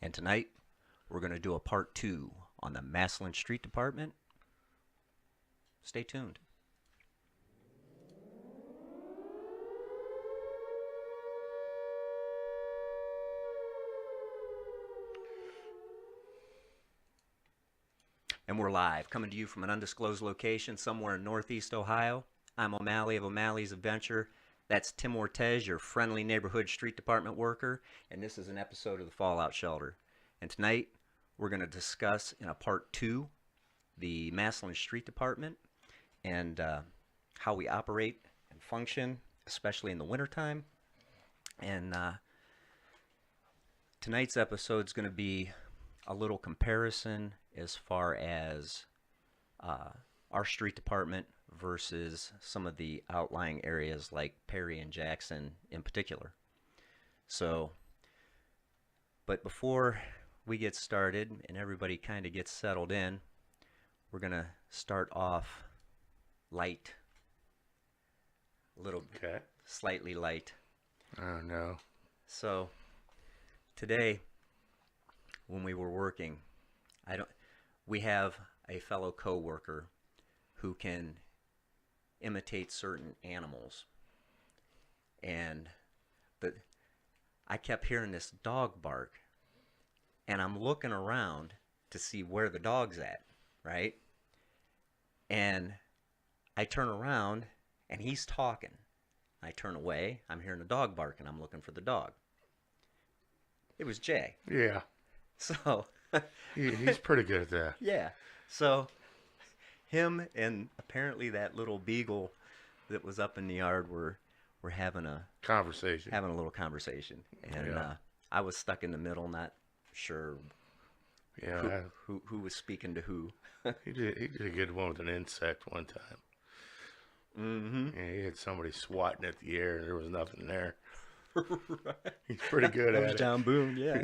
And tonight, we're going to do a part two on the Massillon Street Department. Stay tuned. And we're live, coming to you from an undisclosed location somewhere in Northeast Ohio. I'm O'Malley of O'Malley's Adventure. That's Tim Ortiz, your friendly neighborhood street department worker, and this is an episode of the Fallout Shelter. And tonight, we're going to discuss in a part two the Massillon Street Department and how we operate and function, especially in the wintertime. And tonight's episode is going to be a little comparison as far as our street department versus some of the outlying areas like Perry and Jackson in particular. So, but before we get started and everybody kind of gets settled in, we're going to start off light, a little slightly light. Oh no. So today when we were working, we have a fellow co-worker who can imitate certain animals, and I kept hearing this dog bark, and I'm looking around to see where the dog's at, right? And I turn around and he's talking. I turn away, I'm hearing the dog bark, and I'm looking for the dog. It was Jay. Yeah. So he's pretty good at that. Yeah. So him and apparently that little beagle that was up in the yard were having a little conversation, and I was stuck in the middle, not sure who was speaking to who. He did a good one with an insect one time. Mm-hmm. Yeah, he had somebody swatting at the air and there was nothing there. Right. He's pretty good at it. John Boone, yeah.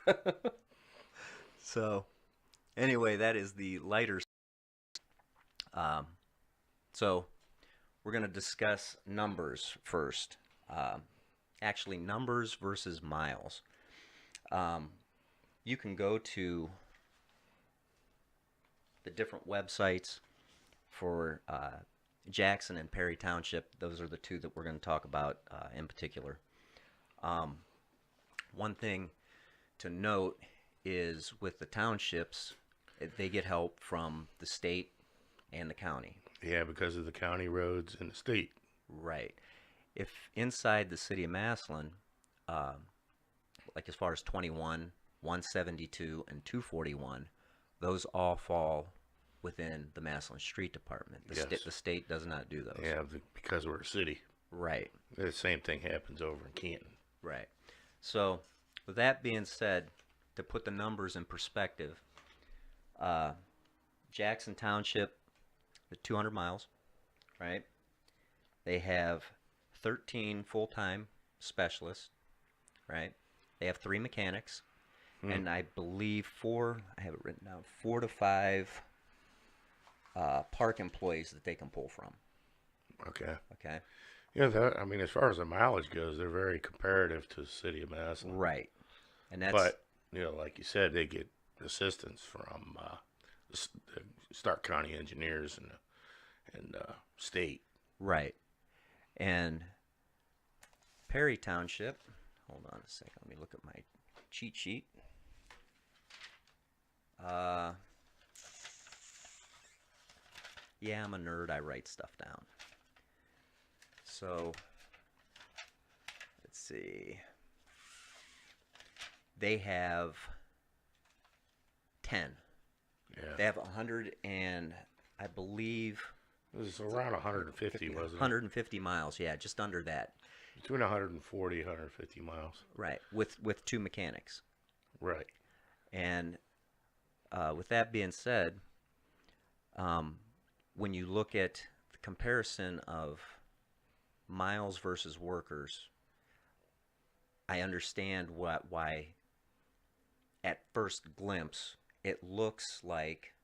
Yeah. So anyway, that is the lighter. So we're going to discuss numbers first. Actually, numbers versus miles. You can go to the different websites for Jackson and Perry Township. Those are the two that we're going to talk about in particular. One thing to note is with the townships, they get help from the state and the county. Yeah, because of the county roads and the state. Right. If inside the city of Massillon, like as far as 21, 172, and 241, those all fall within the Massillon Street Department. The state does not do those. Yeah, because we're a city. Right. The same thing happens over in Canton. Right. So, with that being said, to put the numbers in perspective, Jackson Township, 200 miles, right? They have 13 full-time specialists, right? They have 3 mechanics, and I believe I have it written down, 4 to 5 park employees that they can pull from. Okay. Okay. Yeah, as far as the mileage goes, they're very comparative to the city of Massillon. Right. And that's. But like you said, they get assistance from the Stark County engineers and state. Right. And Perry Township. Hold on a second. Let me look at my cheat sheet. Yeah, I'm a nerd. I write stuff down. So, let's see. They have 10. Yeah. They have 100 and I believe it was around 150, wasn't it? 150 miles, yeah, just under that. Between 140 and 150 miles. Right, with 2 mechanics. Right. And with that being said, when you look at the comparison of miles versus workers, I understand why at first glimpse it looks like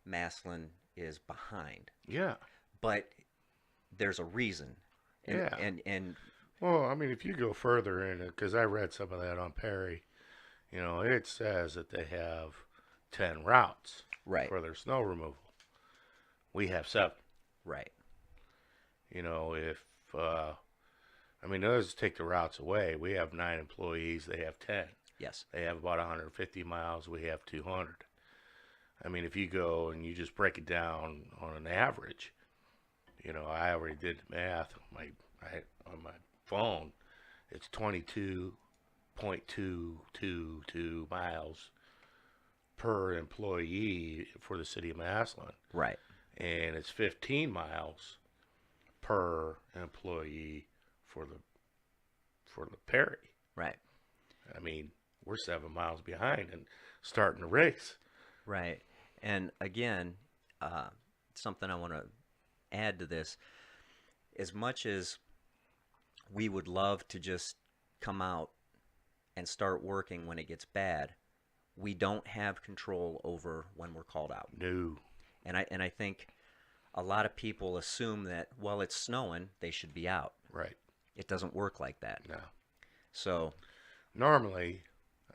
Massillon is behind. Yeah. But there's a reason. And, yeah. And well, I mean, if you go further in it, because I read some of that on Perry, You know, it says that they have 10 routes Right. for their snow removal. We have 7. Right. You know, if I mean, let's take the routes away. We have 9 employees. They have 10. Yes. They have about 150 miles. We have 200. I mean, if you go and you just break it down on an average, you know, I already did the math on my phone. It's 22.222 miles per employee for the city of Massillon, Right. and it's 15 miles per employee for the Perry. Right. I mean, we're 7 miles behind and starting the race. Right. And again, something I want to add to this, as much as we would love to just come out and start working when it gets bad, we don't have control over when we're called out. No. And I think a lot of people assume that, well, it's snowing, they should be out. Right. It doesn't work like that. No. So Normally,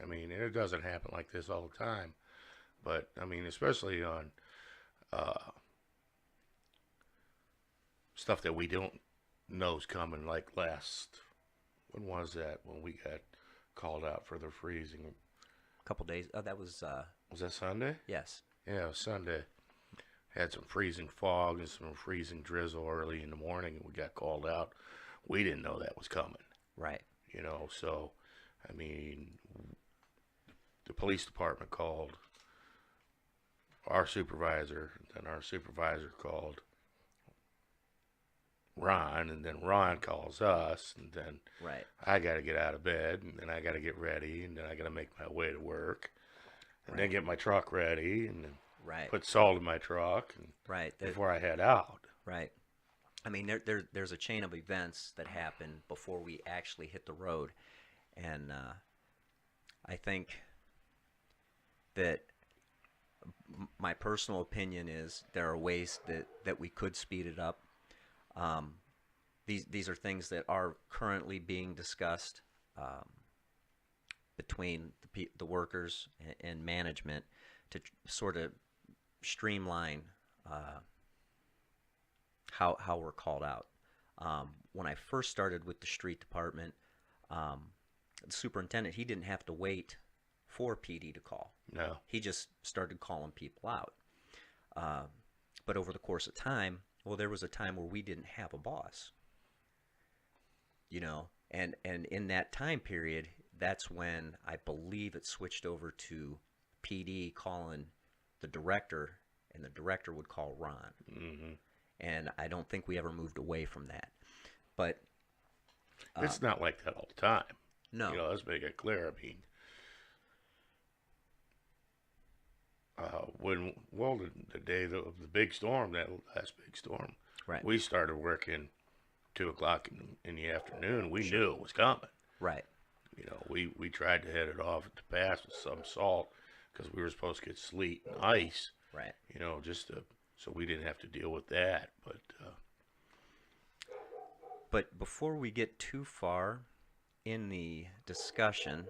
I mean, it doesn't happen like this all the time, but I mean, especially on stuff that we don't know is coming, like when was that? When we got called out for the freezing. a couple days, that was, Was that Sunday? yes. Yeah, it was Sunday. Had some freezing fog and some freezing drizzle early in the morning, and we got called out. We didn't know that was coming, Right. you know, so, I mean, the police department called our supervisor, and then our supervisor called Ron, and then Ron calls us, and then Right. I got to get out of bed, and then I got to get ready, and then I got to make my way to work, and then get my truck ready, and then Right. put salt in my truck and Right. before I head out. Right. I mean, there's a chain of events that happen before we actually hit the road, and I think that my personal opinion is there are ways that we could speed it up. These are things that are currently being discussed between the workers and management to sort of streamline how we're called out. When I first started with the street department, the superintendent, he didn't have to wait for PD to call. No. He just started calling people out. But over the course of time, well, there was a time where we didn't have a boss. You know, and in that time period, that's when I believe it switched over to PD calling the director, and the director would call Ron. Mm-hmm. And I don't think we ever moved away from that. But It's not like that all the time. no, You know, let's make it clear. I mean, the day of the big storm, that last big storm, right, we started working 2:00 in the afternoon. We knew it was coming. right, You know, we tried to head it off at the pass with some salt because we were supposed to get sleet and ice. right. You know, so we didn't have to deal with that. But before we get too far in the discussion,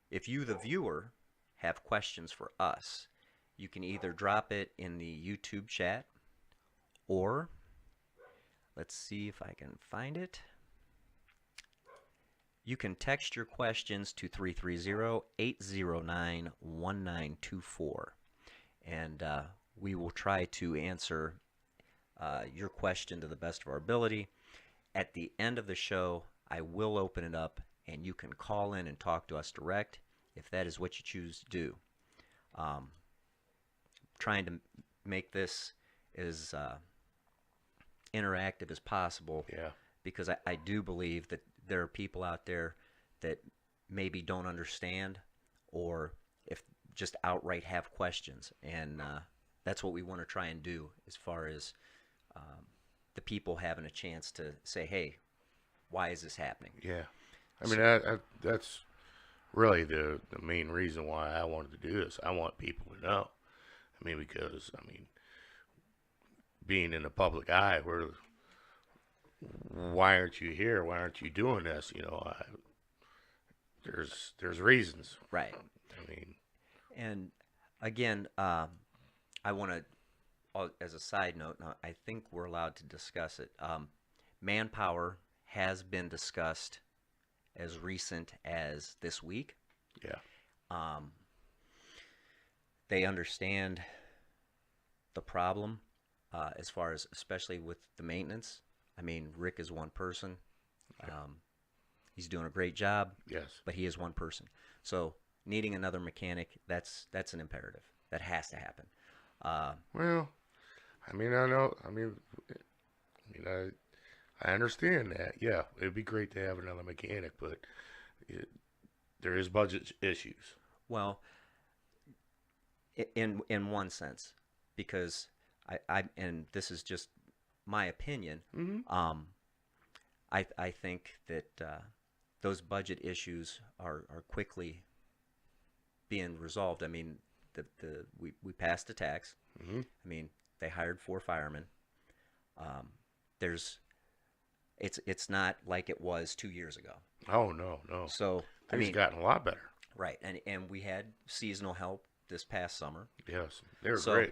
if you, the viewer, have questions for us, you can either drop it in the YouTube chat, or let's see if I can find it. You can text your questions to 330-809-1924, and we will try to answer your question to the best of our ability. At the end of the show, I will open it up, and you can call in and talk to us direct if that is what you choose to do. Trying to make this as interactive as possible, Yeah. because I do believe that there are people out there that maybe don't understand, or if just outright have questions, and that's what we want to try and do, as far as the people having a chance to say, hey, why is this happening? Yeah. I mean, that's really the main reason why I wanted to do this. I want people to know. I mean, because, being in the public eye, why aren't you here? Why aren't you doing this? You know, there's reasons. Right. I mean, And again, I want to, as a side note, now I think we're allowed to discuss it. Manpower has been discussed as recent as this week. yeah, Um, they understand the problem as far as, especially with the maintenance. I mean, Rick is one person. He's doing a great job, yes, but he is one person. So needing another mechanic, that's an imperative. That has to happen. well, I mean, I know, I understand that. Yeah, it'd be great to have another mechanic, but it, there is budget issues. Well, in one sense, because I and this is just my opinion. Mm-hmm. I think that those budget issues are quickly being resolved. I mean, we passed the tax. Mm-hmm. I mean, they hired 4 firemen. There's it's not like it was 2 years ago. Oh no. So I Things mean, gotten a lot better. right, and we had seasonal help this past summer. Yes, they're So-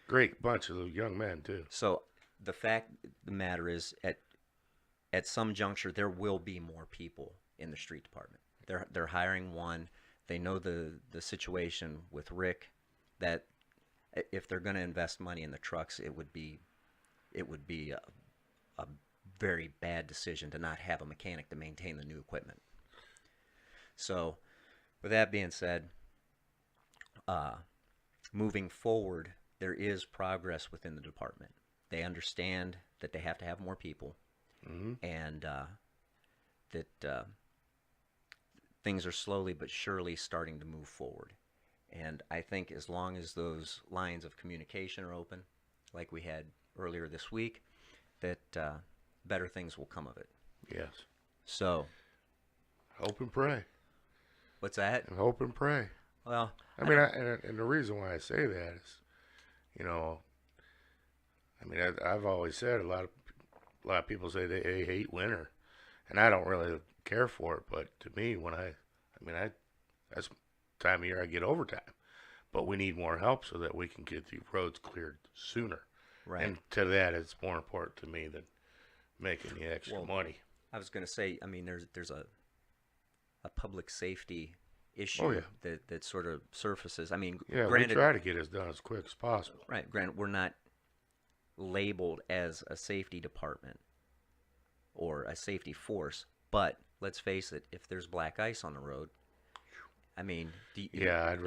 great bunch of young men too. So the fact of the matter is, at some juncture, there will be more people in the street department. They're hiring one. They know the situation with Rick, that if they're going to invest money in the trucks, it would be a very bad decision to not have a mechanic to maintain the new equipment. So, with that being said, moving forward, there is progress within the department. They understand that they have to have more people, Mm-hmm. and that things are slowly but surely starting to move forward. And I think as long as those lines of communication are open, like we had earlier this week, that better things will come of it. Yes, So, hope and pray, what's that? and hope and pray. Well, I mean, and the reason why I say that is, you know, I mean, I've always said a lot of people say they hate winter, and I don't really care for it. But to me, that's the time of year I get overtime. But we need more help so that we can get the roads cleared sooner. right. And to that, it's more important to me than making the extra Well, money. I was going to say, I mean, there's a public safety issue Oh, yeah. that sort of surfaces. I mean, Yeah, granted, we try to get it done as quick as possible. right, granted, we're not labeled as a safety department or a safety force, but let's face it, if there's black ice on the road, I mean, Yeah, I'd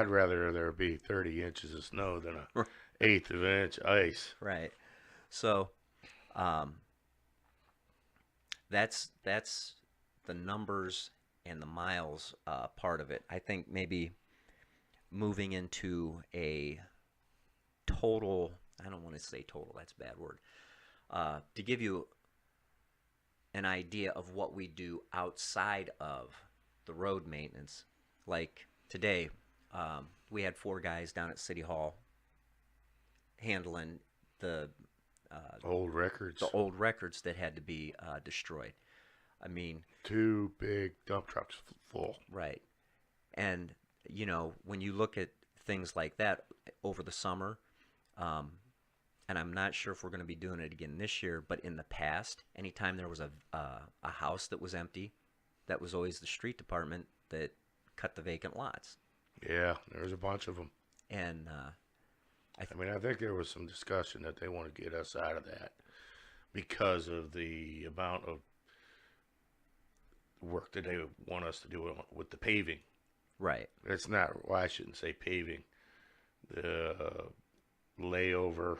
rather there be 30 inches of snow than a eighth of an inch ice. right. So, that's the numbers and the miles part of it. I think maybe moving into a total, I don't want to say total, that's a bad word, to give you an idea of what we do outside of the road maintenance. Like today, we had 4 guys down at City Hall handling the Old records. old records that had to be destroyed. I mean, 2 big dump trucks full. right. And, you know, when you look at things like that over the summer, and I'm not sure if we're going to be doing it again this year, but in the past, anytime there was a house that was empty, that was always the street department that cut the vacant lots. Yeah, there's a bunch of them. And I think there was some discussion that they want to get us out of that because of the amount of work that they want us to do with the paving. right, It's not, well, I shouldn't say paving. The layover,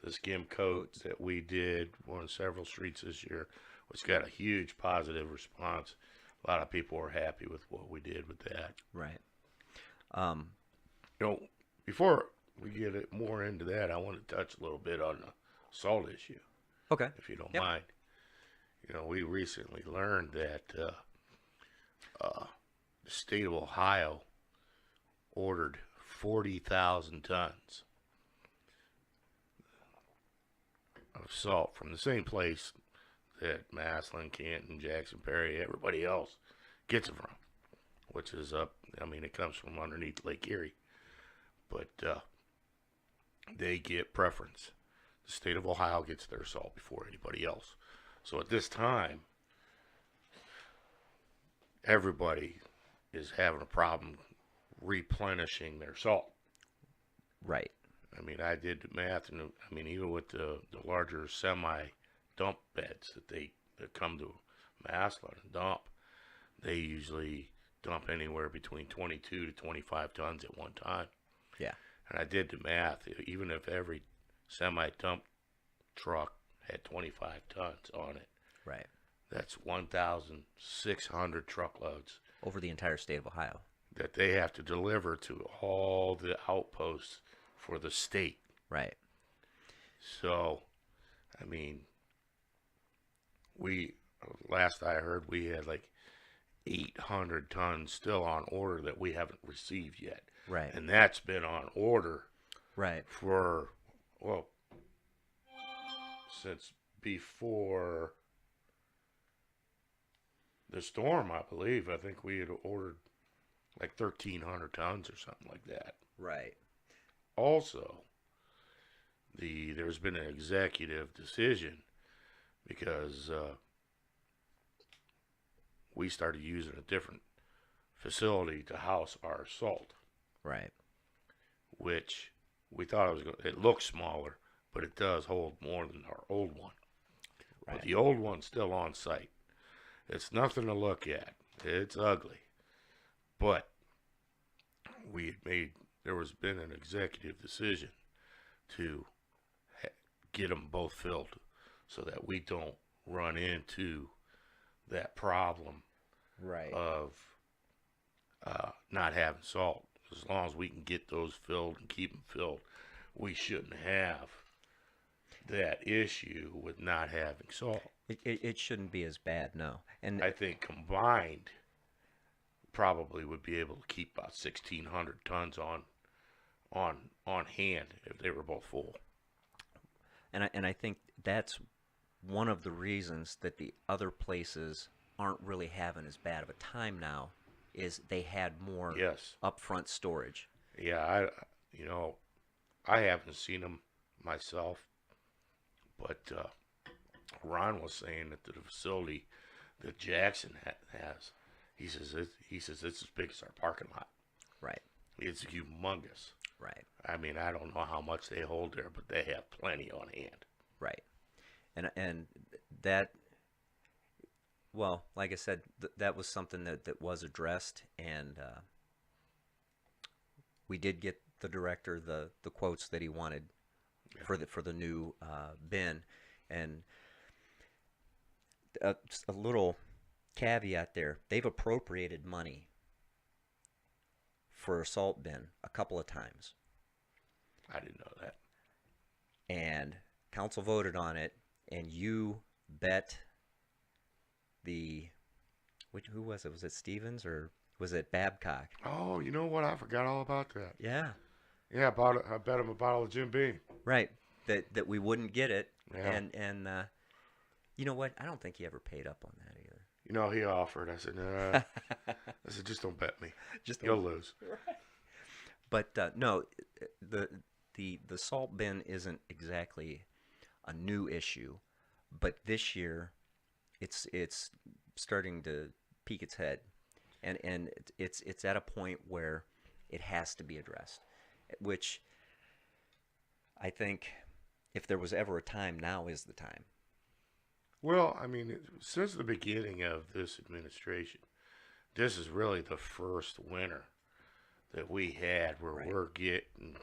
the skim coat that we did on several streets this year, which got a huge positive response. A lot of people were happy with what we did with that. right. You know, before we get it more into that, I want to touch a little bit on the salt issue, Okay. if you don't Yep. mind. You know, we recently learned that the state of Ohio ordered 40,000 tons of salt from the same place that Massillon, Canton, Jackson, Perry, everybody else gets it from, which is up. I mean, it comes from underneath Lake Erie, but they get preference. The state of Ohio gets their salt before anybody else. So at this time, everybody is having a problem replenishing their salt. Right. I mean, I did the math, and I mean, even with the larger semi dump beds that come to Massillon and dump, they usually dump anywhere between 22 to 25 tons at one time. Yeah. And I did the math. Even if every semi dump truck had 25 tons on it, Right. that's 1,600 truckloads Over the entire state of Ohio. that they have to deliver to all the outposts for the state. Right. So, I mean, last I heard, we had like 800 tons still on order that we haven't received yet. Right. And that's been on order Right. for, well, since before the storm, I believe. I think we had ordered like 1,300 tons or something like that. Right. Also, there's been an executive decision because we started using a different facility to house our salt, Right. which we thought it looks smaller, but it does hold more than our old one. Right. But the old one's still on site. It's nothing to look at. It's ugly. But there was been an executive decision to get them both filled so that we don't run into that problem Right. of not having salt. As long as we can get those filled and keep them filled, we shouldn't have that issue with not having salt. It shouldn't be as bad, no. And I think combined probably would be able to keep about 1,600 tons on hand if they were both full. And I think that's one of the reasons that the other places aren't really having as bad of a time now, is they had more Yes. upfront storage. Yeah, I haven't seen them myself, but Ron was saying that the facility that Jackson has, he says it's as big as our parking lot. Right. It's humongous. Right. I mean, I don't know how much they hold there, but they have plenty on hand. Right. And that, well, like I said, that was something that was addressed, and we did get the director the quotes that he wanted for the new bin. And just a little caveat there, they've appropriated money for a salt bin a couple of times, I didn't know that. and council voted on it, and you bet who was it? Was it Stevens or was it Babcock? Oh, you know what? I forgot all about that. Yeah. Yeah, I bet him a bottle of Jim Beam. Right. That we wouldn't get it. Yeah. And you know what? I don't think he ever paid up on that either. You know, he offered. I said, nah. I said, just don't bet me. You'll lose. Right. But no, the salt bin isn't exactly a new issue, but this year it's starting to peek its head, and it's at a point where it has to be addressed, which I think if there was ever a time, now is the time. Well, I mean, since the beginning of this administration, this is really the first winter that we had where Right. we're getting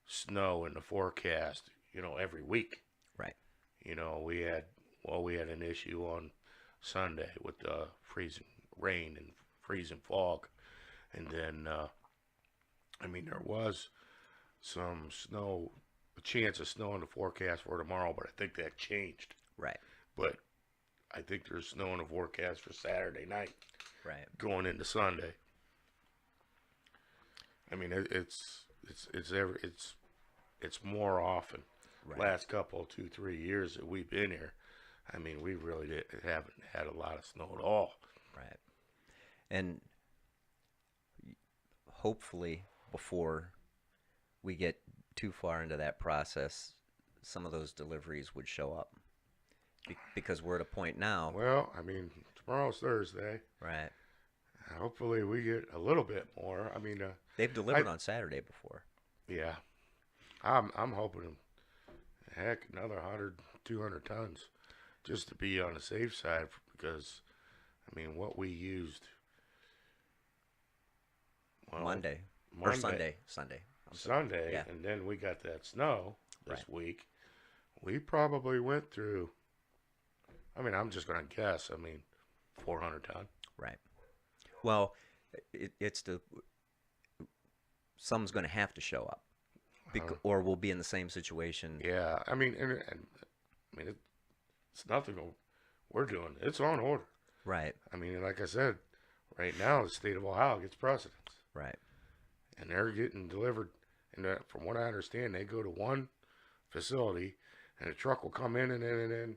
snow in the forecast, every week. Right. We had an issue on Sunday with freezing rain and freezing fog. And then, there was some snow, a chance of snow in the forecast for tomorrow, but I think that changed. Right. But I think there's snow in the forecast for Saturday night Right. going into Sunday. I mean, it's more often. Right. Last couple, 2-3 years that we've been here, I mean, we really haven't had a lot of snow at all. Right. And hopefully, before we get too far into that process, some of those deliveries would show up. Because we're at a point now. Well, I mean, tomorrow's Thursday. Right. Hopefully we get a little bit more. I mean, they've delivered on Saturday before. Yeah. I'm hoping, heck, another 100, 200 tons just to be on the safe side because, I mean, what we used. Well, Monday. Or Sunday. Sunday, yeah. And then we got that snow this week. We probably went through, I mean, I'm just going to guess, 400 ton. Right. Well, some's going to have to show up, or we'll be in the same situation. Yeah, I mean, it's nothing we're doing. It's on order. Right. I mean, like I said, right now the state of Ohio gets precedence. Right. And they're getting delivered, and from what I understand, they go to one facility, and a truck will come in and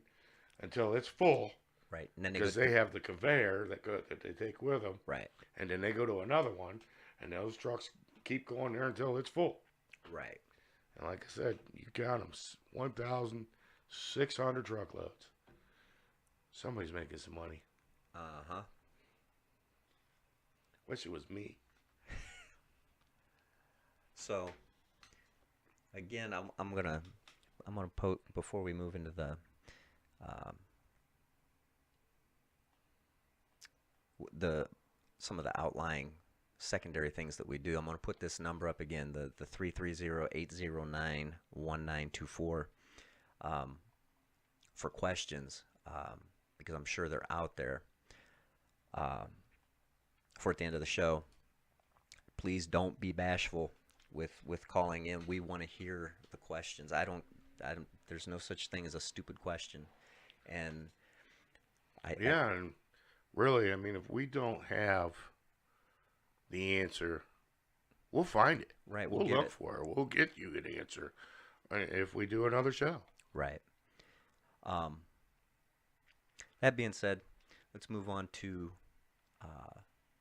until it's full. Right. And then because they have the conveyor that they take with them. Right. And then they go to another one, and those trucks keep going there until it's full. Right. And like I said, you count them, 1,600 truckloads. Somebody's making some money. Uh-huh. Wish it was me. So, again, I'm gonna post before we move into the some of the outlying secondary things that we do. I'm going to put this number up again, the 330-809-1924 for questions, because I'm sure they're out there. For at the end of the show, please don't be bashful with calling in. We want to hear the questions. I don't there's no such thing as a stupid question. And and really, if we don't have the answer, we'll find it. Right. We'll look for it. We'll get you an answer if we do another show. Right. That being said, let's move on to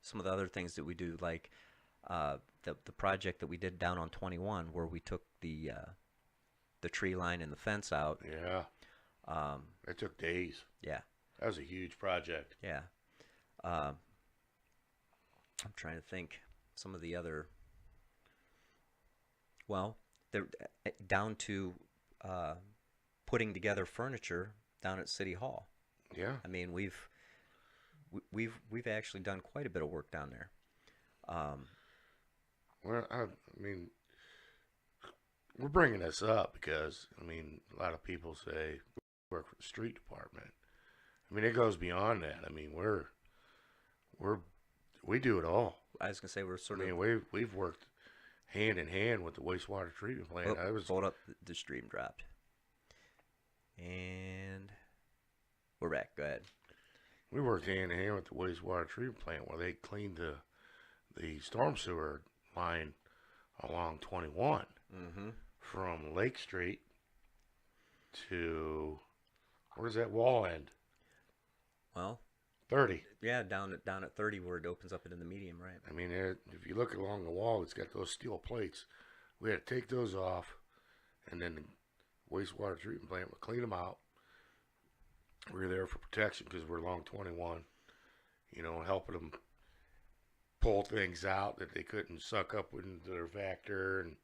some of the other things that we do, like the project that we did down on 21, where we took the tree line and the fence out. Yeah. It took days. Yeah. That was a huge project. Yeah. I'm trying to think some of the other. Well, they're down to putting together furniture down at City Hall. Yeah. We've actually done quite a bit of work down there. Well, we're bringing this up because a lot of people say we work for the street department. It goes beyond that. We do it all. I was gonna say we're sort of. We've worked hand in hand with the wastewater treatment plant. Hold up, the stream dropped, and we're back. Go ahead. We worked hand in hand with the wastewater treatment plant where they cleaned the storm sewer line along 21 from Lake Street to where's that wall end? Well, 30. Yeah, down at 30 where it opens up into the medium, right? If you look along the wall, it's got those steel plates. We had to take those off, and then the wastewater treatment plant would clean them out. We were there for protection because we're along 21, helping them pull things out that they couldn't suck up into their vector, and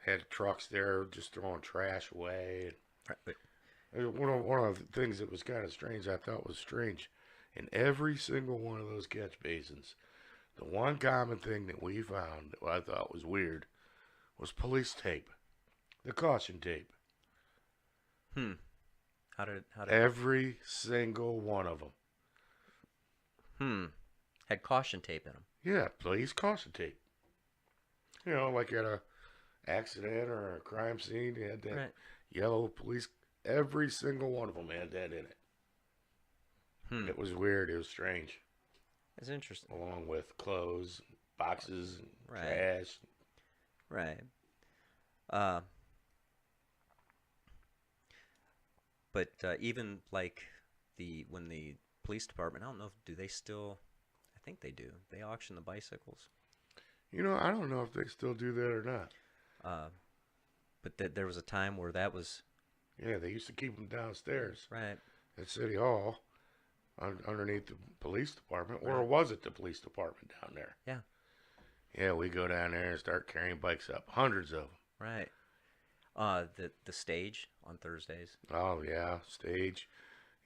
had trucks there just throwing trash away. Right. One of the things that was kind of strange, I thought was strange, in every single one of those catch basins, the one common thing that we found that I thought was weird was police tape, the caution tape. How did every single one of them had caution tape in them? Yeah, police caution tape. Like at a accident or a crime scene, they had that yellow police. Every single one of them had that in it. It was weird. It was strange. It's interesting. Along with clothes, boxes, and trash. Right. But even like when the police department, I don't know, do they still? I think they do. They auction the bicycles. You know, I don't know if they still do that or not. But there was a time where that was Yeah, they used to keep them downstairs right. at City Hall underneath the police department. Or Right. was it the police department down there? Yeah. Yeah, we go down there and start carrying bikes up. Hundreds of them. Right. The stage on Thursdays. Oh, yeah, stage.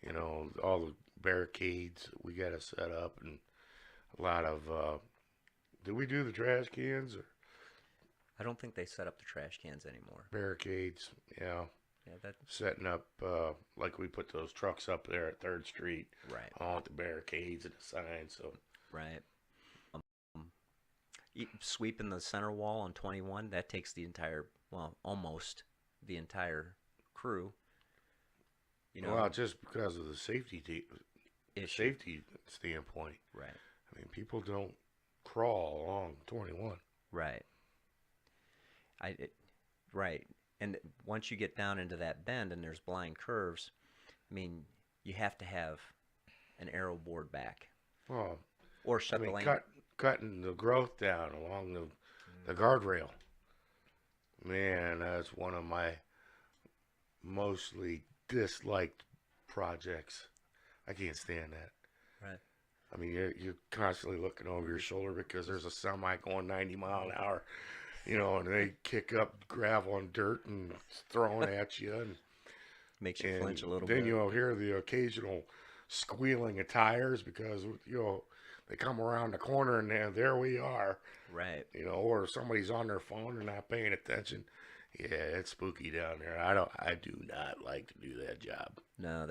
You know, all the barricades we got to set up, and a lot of, did we do the trash cans or I don't think they set up the trash cans anymore. barricades? Yeah, Yeah, that setting up, like we put those trucks up there at 3rd Street, right. all with the barricades and the signs, so. Right. Sweeping the center wall on 21, that takes the entire, well, almost the entire crew. You know, Well, just because of the safety issue. safety standpoint. Right. I mean, people don't crawl along 21. Right. Right. And once you get down into that bend and there's blind curves, I mean, you have to have an arrow board back Well, or I shut the mean, lane. cutting the growth down along the guardrail. Man, that's one of my mostly disliked projects. I can't stand that. Right. I mean, you're constantly looking over your shoulder because there's a semi going 90 mile an hour, you know, and they kick up gravel and dirt and throwing at you, and Makes you flinch a little then bit. you'll hear the occasional squealing of tires because, you know, they come around the corner and there we are, Right. you know, or somebody's on their phone and not paying attention. Yeah, it's spooky down there. I do not like to do that job. No,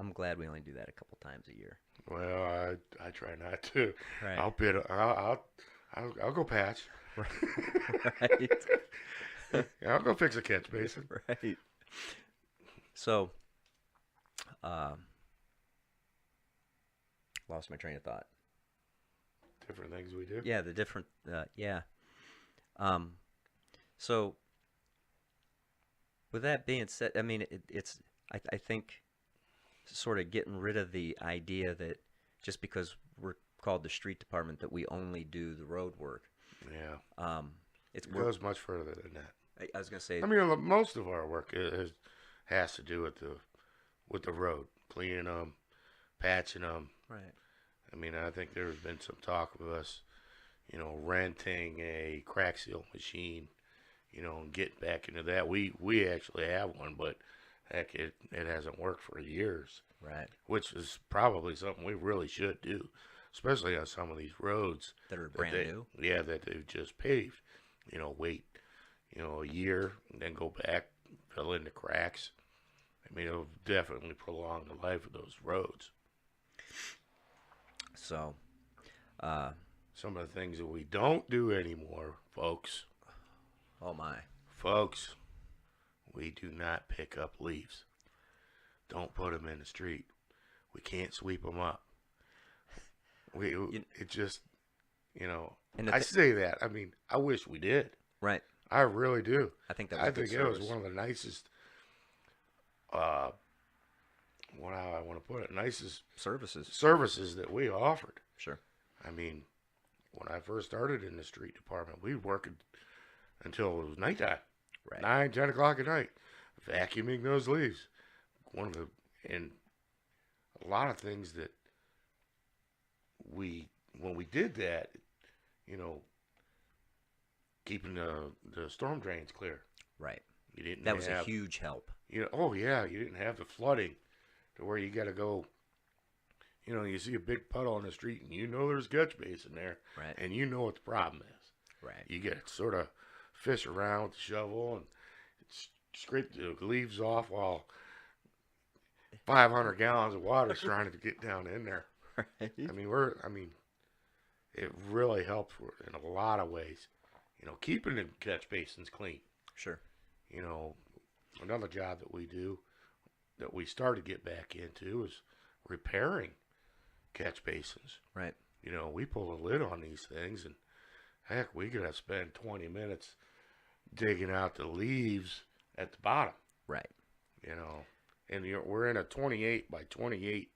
I'm glad we only do that a couple times a year. Well, I try not to. Right. I'll go patch. Right. Yeah, I'll go fix a catch basin. Right. So, lost my train of thought. Different things we do. Yeah, the different, yeah. So, with that being said, I mean, I think sort of getting rid of the idea that just because we're called the street department that we only do the road work. Yeah. It It goes much further than that. I was gonna say. I mean, most of our work has to do with the road, cleaning them, patching them. Right. I mean, I think there's been some talk of us, you know, renting a crack seal machine, you know, and get back into that. We actually have one, but heck, it hasn't worked for years. Right. Which is probably something we really should do, especially on some of these roads That are brand new. Yeah, that they've just paved. You know, wait, you know, a year and then go back, fill in the cracks. I mean, it'll definitely prolong the life of those roads. So, Some of the things that we don't do anymore, folks, oh my. we do not pick up leaves. Don't put them in the street. We can't sweep them up. It just, you know, And I say that. I mean, I wish we did. Right. I really do. I think that was I a good think it was service. one of the nicest, what how I want to put it, nicest Services. services that we offered. Sure. I mean, when I first started in the street department, we worked until it was nighttime, Right. 9, 10 o'clock at night, vacuuming those leaves. And a lot of things that when we did that, you know, keeping the storm drains clear. Right. You didn't That was have, a huge help. you know, oh yeah, you didn't have the flooding to where you got to go. You know, you see a big puddle on the street, and you know there's a catch basin there, Right. and you know what the problem is. Right. You get to sort of fish around with the shovel and scrape the leaves off while 500 gallons of water is trying to get down in there. Right. I mean, it really helps in a lot of ways. You know, keeping the catch basins clean. Sure. You know, another job that we do that we started to get back into is repairing catch basins. Right. You know, we pull the lid on these things, and heck, we could have spent 20 minutes digging out the leaves at the bottom. Right. You know, and we're in a 28 by 28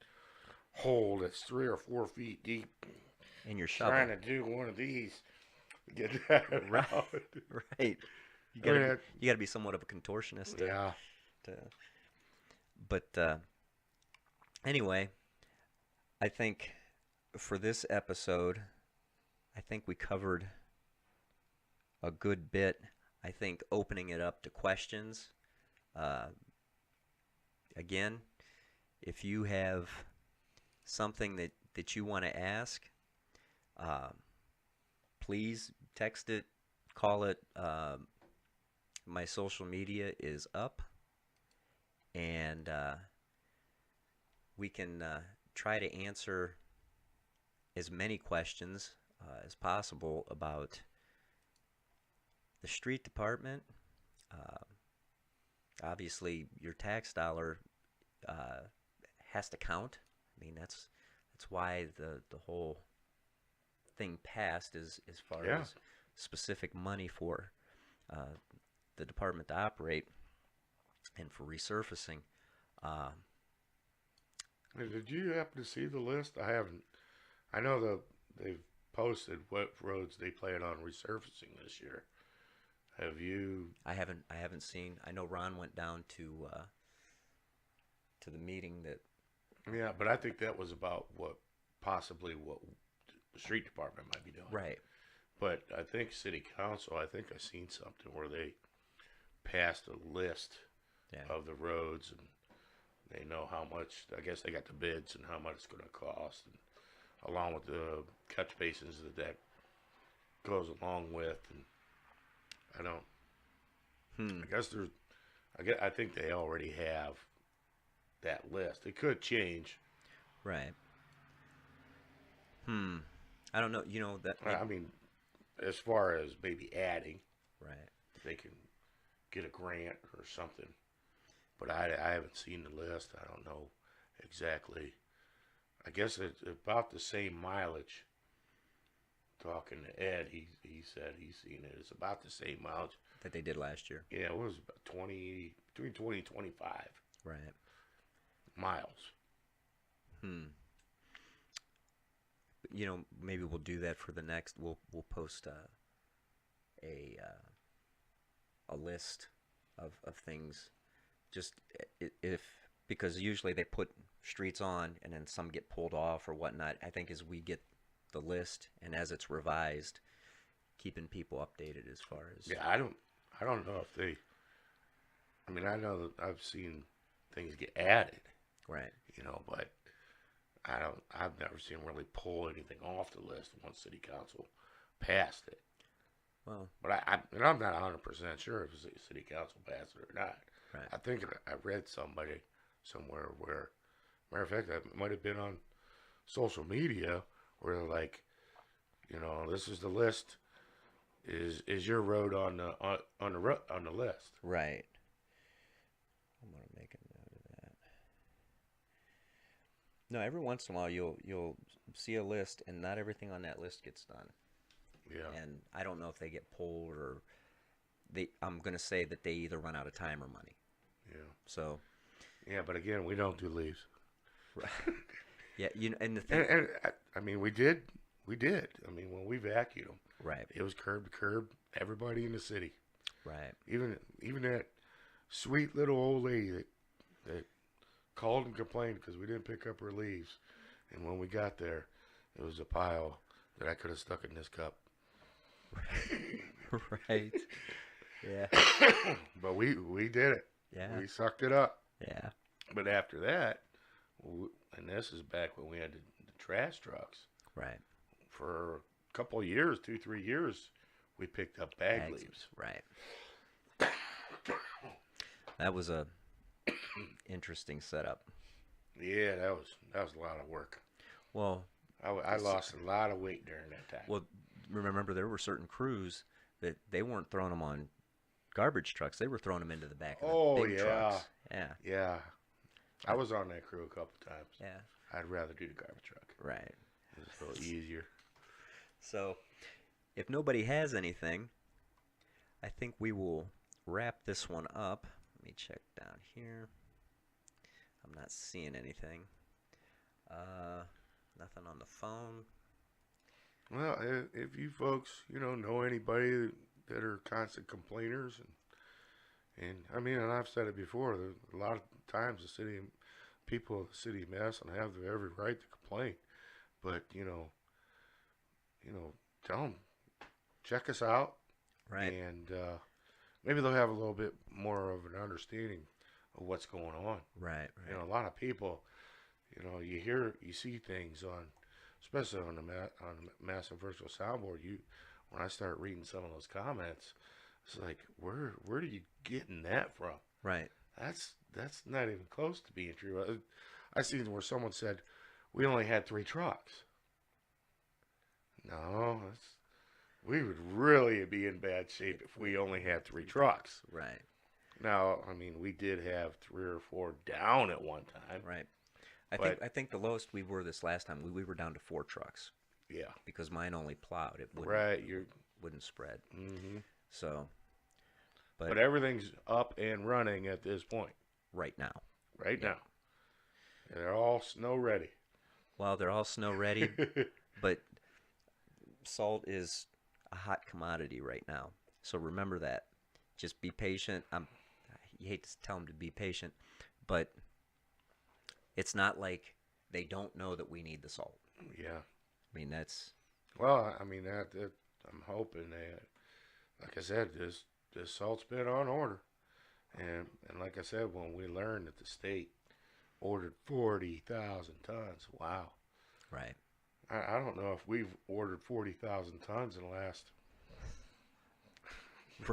hole that's 3 or 4 feet deep. in your shovel. Trying to do one of these, get that Right. out. Right. You gotta be somewhat of a contortionist. Yeah. But anyway, I think for this episode, I think we covered a good bit. I think opening it up to questions. Again, if you have something that you want to ask, please text it, call it. My social media is up, and we can try to answer as many questions as possible about the street department. Obviously, your tax dollar has to count. I mean, that's why the whole thing passed as far as specific money for the department to operate and for resurfacing. Did you happen to see the list? I haven't. I know they've posted what roads they plan on resurfacing this year. Have you? I haven't seen. I know Ron went down to the meeting that. Yeah, but I think that was about what the street department might be doing. Right. But I think city council. I think I seen something where they passed a list of the roads, and they know how much. I guess they got the bids and how much it's going to cost, and along with the catch basins that goes along with. And I don't. I guess there's. I think they already have that list. It could change. Right. I don't know. You know that. I mean, as far as maybe adding, right? They can get a grant or something. But I haven't seen the list. I don't know exactly. I guess it's about the same mileage. Talking to Ed, he said he's seen it. It's about the same mileage that they did last year. Yeah, it was about between 20 and 25. Right. Miles. You know, maybe we'll do that for the next. We'll post a list of things. Just if because usually they put streets on and then some get pulled off or whatnot. I think as we get the list and as it's revised, keeping people updated as far as. Yeah, I don't know if they. I mean, I know that I've seen things get added. Right. You know, but I've never seen them really pull anything off the list once city council passed it. Well, but I'm not 100% sure if city council passed it or not. Right. I think I read somewhere where, matter of fact, that might have been on social media where they're like, you know, this is the list. Is your road on the list? Right. I'm gonna make a note of that. No, every once in a while you'll see a list and not everything on that list gets done. Yeah. And I don't know if they get pulled or I'm gonna say that they either run out of time or money. Yeah. So. Yeah, but again, we don't do leaves. Right. Yeah, you know, and the thing. And I mean, we did. I mean, when we vacuumed them, right? It was curb to curb. Everybody in the city, right? Even that sweet little old lady that called and complained because we didn't pick up her leaves, and when we got there, it was a pile that I could have stuck in this cup. Right. Yeah. But we did it. Yeah. We sucked it up. Yeah. But after that, and this is back when we had the trash trucks. Right. For a couple of years, 2-3 years, we picked up bag leaves. Right. That was a interesting setup. Yeah, that was a lot of work. Well, I lost a lot of weight during that time. Well, remember there were certain crews that they weren't throwing them on garbage trucks; they were throwing them into the back of the big trucks. Yeah. Yeah. I was on that crew a couple times. Yeah. I'd rather do the garbage truck. Right. It's a little easier. So, if nobody has anything, I think we will wrap this one up. Let me check down here. I'm not seeing anything. Nothing on the phone. Well, if you folks, know anybody that are constant complainers, and I mean, and I've said it before, a lot of times people of the city of Massillon have every right to complain, but tell them, check us out, Right. and maybe they'll have a little bit more of an understanding of what's going on. Right. Right. A lot of people, you see things on, especially on the Massive Virtual Soundboard. When I start reading some of those comments, it's like, where are you getting that from? Right. That's not even close to being true. I seen where someone said we only had 3 trucks. No, we would really be in bad shape if we only had 3 trucks. Right. Now, I mean, we did have 3 or 4 down at one time. Right. I think the lowest we were this last time, we were down to 4 trucks Yeah. because mine only plowed. It wouldn't spread. Mm-hmm. So, But everything's up and running at this point. right now. Right Yeah. now. And they're all snow ready. Well, they're all snow ready, but salt is a hot commodity right now. So remember that. Just be patient. You hate to tell them to be patient, but it's not like they don't know that we need the salt. Yeah. I mean, that's Well, I mean, that I'm hoping that, like I said, this salt's been on order. And like I said, when we learned that the state ordered 40,000 tons, wow. right. I don't know if we've ordered 40,000 tons in the last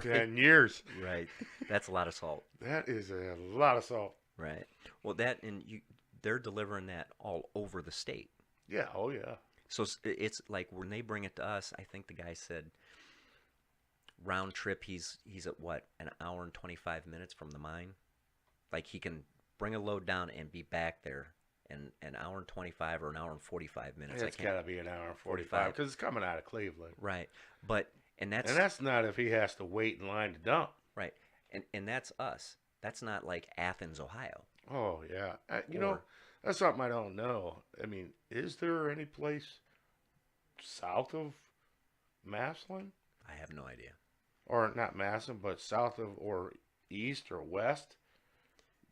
10 years. Right. That's a lot of salt. That is a lot of salt. Right. Well, they're delivering that all over the state. Yeah, oh yeah. So it's like when they bring it to us, I think the guy said round trip he's at what, an hour and 25 minutes from the mine. Like he can bring a load down and be back there in an hour and 25 or an hour and 45 minutes. It's got to be an hour and 45 because it's coming out of Cleveland. Right. But and that's not if he has to wait in line to dump. right. And that's us. That's not like Athens, Ohio. Oh yeah. That's something I don't know. I mean, is there any place south of Massillon? I have no idea. Or not Massillon, but south of or east or west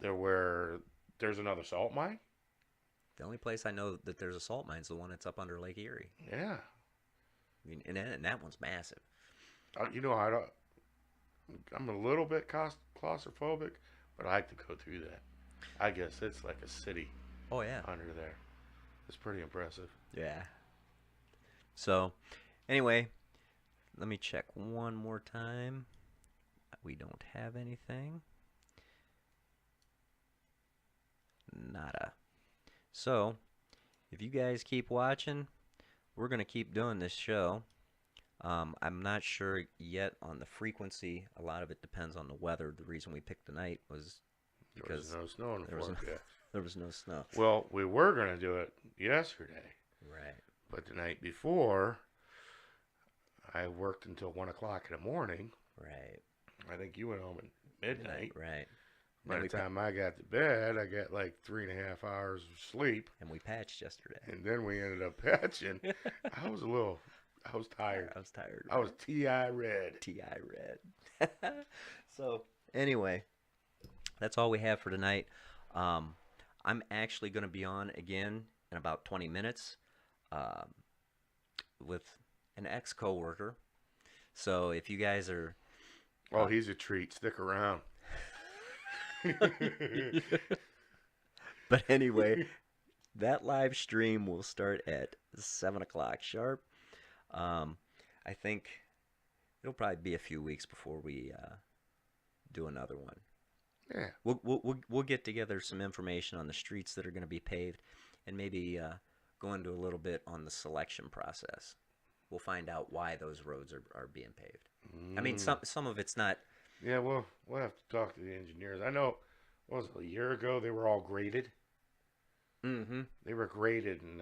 where there's another salt mine? The only place I know that there's a salt mine is the one that's up under Lake Erie. Yeah. I mean, and that one's massive. I'm a little bit claustrophobic, but I like to go through that. I guess it's like a city. Oh yeah. Under there. It's pretty impressive. Yeah. So, anyway, let me check one more time. We don't have anything. Nada. So, if you guys keep watching, we're going to keep doing this show. I'm not sure yet on the frequency. A lot of it depends on the weather. The reason we picked the night was because there was no snow in the forecast. There was no snow. Well, we were going to do it yesterday. Right. But the night before, I worked until 1 o'clock in the morning. Right. I think you went home at midnight. Right. By the time I got to bed, I got like 3.5 hours of sleep. And we patched yesterday. And then we ended up patching. I was tired. I was tired. I was T.I. red. T.I. red. So, anyway, that's all we have for tonight. I'm actually going to be on again in about 20 minutes with an ex-coworker. So, if you guys are... Oh, he's a treat. Stick around. But anyway, that live stream will start at 7 o'clock sharp. I think it'll probably be a few weeks before we do another one. Yeah. We'll get together some information on the streets that are going to be paved, and maybe go into a little bit on the selection process. We'll find out why those roads are being paved. I mean, some of it's not. Yeah, we'll have to talk to the engineers. I know, what was it, a year ago they were all graded? Mm-hmm. They were graded, and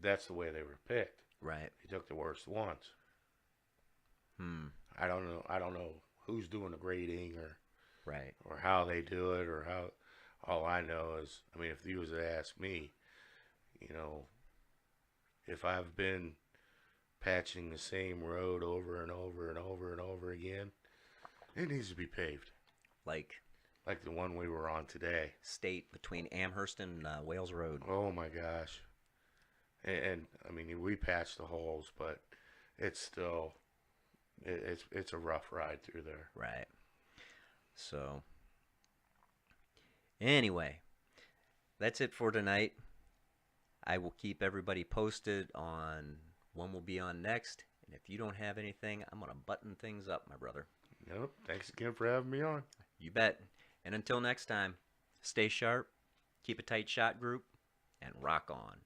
that's the way they were picked. Right. They took the worst ones. I don't know who's doing the grading right, or how they do it or how. All I know is, I mean, if you was to ask me, you know, if I've been patching the same road over and over and over and over again, it needs to be paved. Like Like the one we were on today. state between Amherst and Wales Road. Oh my gosh. And I mean, we patched the holes, but it's still, it's a rough ride through there. Right. So, anyway, that's it for tonight. I will keep everybody posted on when we'll be on next. And if you don't have anything, I'm going to button things up, my brother. Yep. Thanks again for having me on. You bet. And until next time, stay sharp, keep a tight shot group, and rock on.